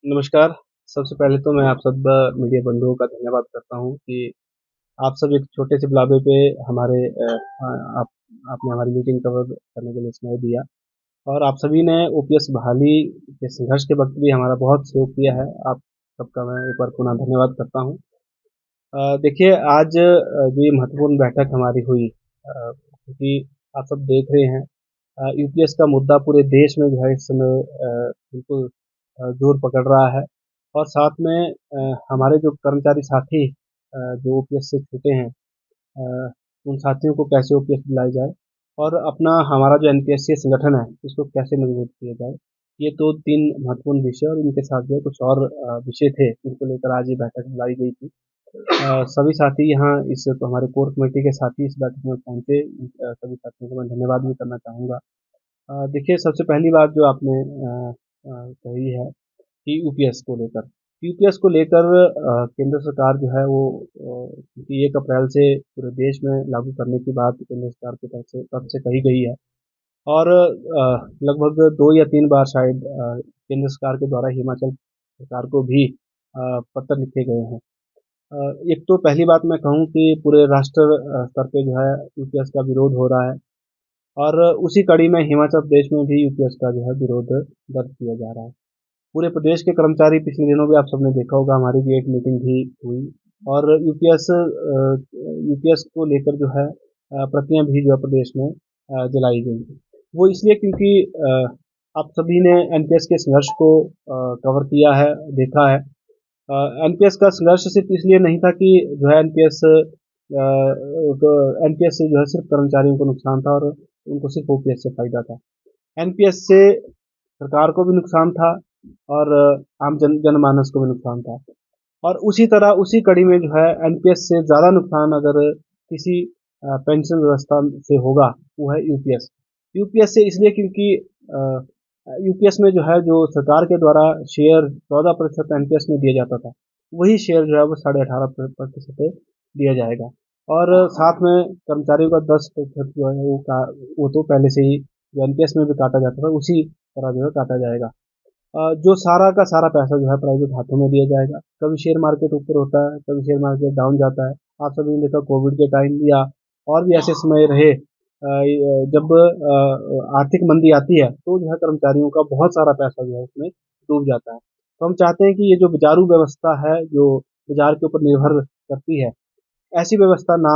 नमस्कार। सबसे पहले तो मैं आप सब मीडिया बंधुओं का धन्यवाद करता हूँ कि आप सब एक छोटे से बुलावे पे हमारे आप आपने हमारी मीटिंग कवर करने के लिए समय दिया और आप सभी ने ओपीएस बहाली के संघर्ष के वक़्त भी हमारा बहुत सहयोग किया है। आप सबका मैं एक बार पुनः धन्यवाद करता हूँ। देखिए आज जो ये महत्वपूर्ण बैठक हमारी हुई क्योंकि आप सब देख रहे हैं यूपीएस का मुद्दा पूरे देश में जो है इस समय बिल्कुल जोर पकड़ रहा है और साथ में हमारे जो कर्मचारी साथी जो ओपीएस से छूटे हैं उन साथियों को कैसे ओपीएस दिलाई जाए और अपना हमारा जो एनपीएससी संगठन है उसको कैसे मजबूत किया जाए। ये तो 3 महत्वपूर्ण विषय और इनके साथ जो है कुछ और विषय थे जिनको लेकर आज ये बैठक बुलाई गई थी। सभी साथी यहाँ इस तो हमारे कोर कमेटी के साथी इस बैठक में पहुँचे। सभी साथियों को मैं धन्यवाद भी करना चाहूँगा। देखिए सबसे पहली बात जो आपने कही है कि यूपीएस को लेकर। यूपीएस को लेकर केंद्र सरकार जो है वो क्योंकि 1 अप्रैल से पूरे देश में लागू करने की बात केंद्र सरकार की तरफ से कब से कही गई है और लगभग 2 या 3 बार शायद केंद्र सरकार के द्वारा हिमाचल सरकार को भी पत्र लिखे गए हैं। एक तो पहली बात मैं कहूँ कि पूरे राष्ट्र स्तर पे जो है यूपीएस का विरोध हो रहा है और उसी कड़ी में हिमाचल प्रदेश में भी यूपीएस का जो है विरोध दर्ज किया जा रहा है। पूरे प्रदेश के कर्मचारी पिछले दिनों भी आप सबने देखा होगा हमारी भी एक मीटिंग भी हुई और यूपीएस को लेकर जो है प्रतियां भी जो है प्रदेश में जलाई गई। वो इसलिए क्योंकि आप सभी ने एनपीएस के संघर्ष को कवर किया है, देखा है। एनपीएस का संघर्ष सिर्फ इसलिए नहीं था कि जो है एनपीएस से जो है सिर्फ कर्मचारियों को नुकसान था और उनको सिर्फ ओपीएस से फायदा था। एनपीएस से सरकार को भी नुकसान था और आम जनमानस को भी नुकसान था और उसी तरह उसी कड़ी में जो है एनपीएस से ज़्यादा नुकसान अगर किसी पेंशन व्यवस्था से होगा वो है यूपीएस। यूपीएस से इसलिए क्योंकि यूपीएस में जो है जो सरकार के द्वारा शेयर 14% एनपीएस में दिया जाता था वही शेयर जो है वो 18.5% पे दिया जाएगा और साथ में कर्मचारियों का 10% जो है वो तो पहले से ही जो एनपीएस में भी काटा जाता था उसी तरह जो है काटा जाएगा। जो सारा का सारा पैसा जो है प्राइवेट हाथों में दिया जाएगा। कभी शेयर मार्केट ऊपर होता है, कभी शेयर मार्केट डाउन जाता है। आप सभी ने देखा कोविड के टाइम या और भी ऐसे समय रहे जब आर्थिक मंदी आती है तो जो है कर्मचारियों का बहुत सारा पैसा जो है उसमें डूब जाता है। तो हम चाहते हैं कि ये जो बाज़ारू व्यवस्था है, जो बाज़ार के ऊपर निर्भर करती है, ऐसी व्यवस्था ना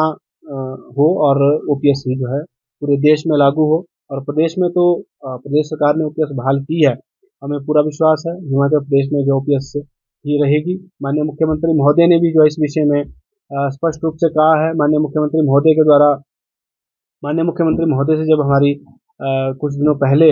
हो और ओपीएस ही जो है पूरे देश में लागू हो और प्रदेश में तो प्रदेश सरकार ने ओपीएस बहाल की है। हमें पूरा विश्वास है हिमाचल प्रदेश में जो ओपीएस ही रहेगी। माननीय मुख्यमंत्री महोदय ने भी जो इस विषय में स्पष्ट रूप से कहा है। माननीय मुख्यमंत्री महोदय से जब हमारी कुछ दिनों पहले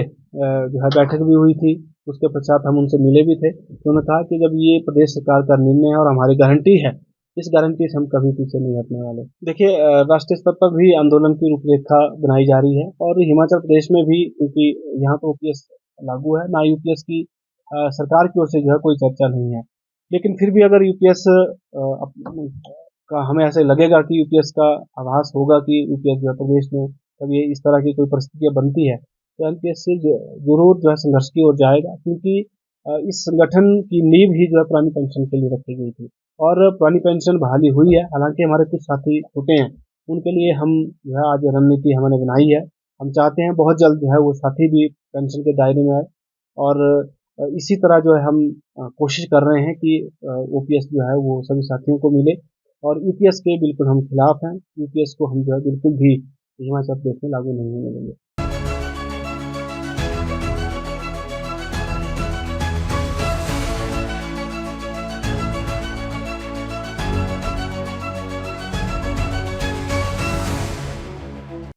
जो है बैठक भी हुई थी उसके पश्चात हम उनसे मिले भी थे तो उन्होंने कहा कि जब ये प्रदेश सरकार का निर्णय है और हमारी गारंटी है इस गारंटी से हम कभी पीछे नहीं हटने वाले। देखिए राष्ट्रीय स्तर पर भी आंदोलन की रूपरेखा बनाई जा रही है और हिमाचल प्रदेश में भी क्योंकि यहाँ तो ओपीएस लागू है ना यूपीएस की सरकार की ओर से जो है कोई चर्चा नहीं है। लेकिन फिर भी अगर यूपीएस का हमें ऐसे लगेगा कि यूपीएस का आभास होगा कि यूपीएस जो है प्रदेश में कभी इस तरह की कोई परिस्थितियाँ बनती है तो एनपीएस से जरूर जो है संघर्ष की ओर जाएगा क्योंकि इस संगठन की नींव ही जो है पुरानी पेंशन के लिए रखी गई थी और पुरानी पेंशन बहाली हुई है। हालांकि हमारे कुछ साथी छूटे हैं उनके लिए हम जो है आज रणनीति हमने बनाई है। हम चाहते हैं बहुत जल्द जो है वो साथी भी पेंशन के दायरे में आए और इसी तरह जो है हम कोशिश कर रहे हैं कि ओपीएस जो है वो सभी साथियों को मिले और यूपीएस के बिल्कुल हम खिलाफ हैं। यूपीएस को हम जो है बिल्कुल भी हिमाचल प्रदेश में लागू नहीं होने देंगे।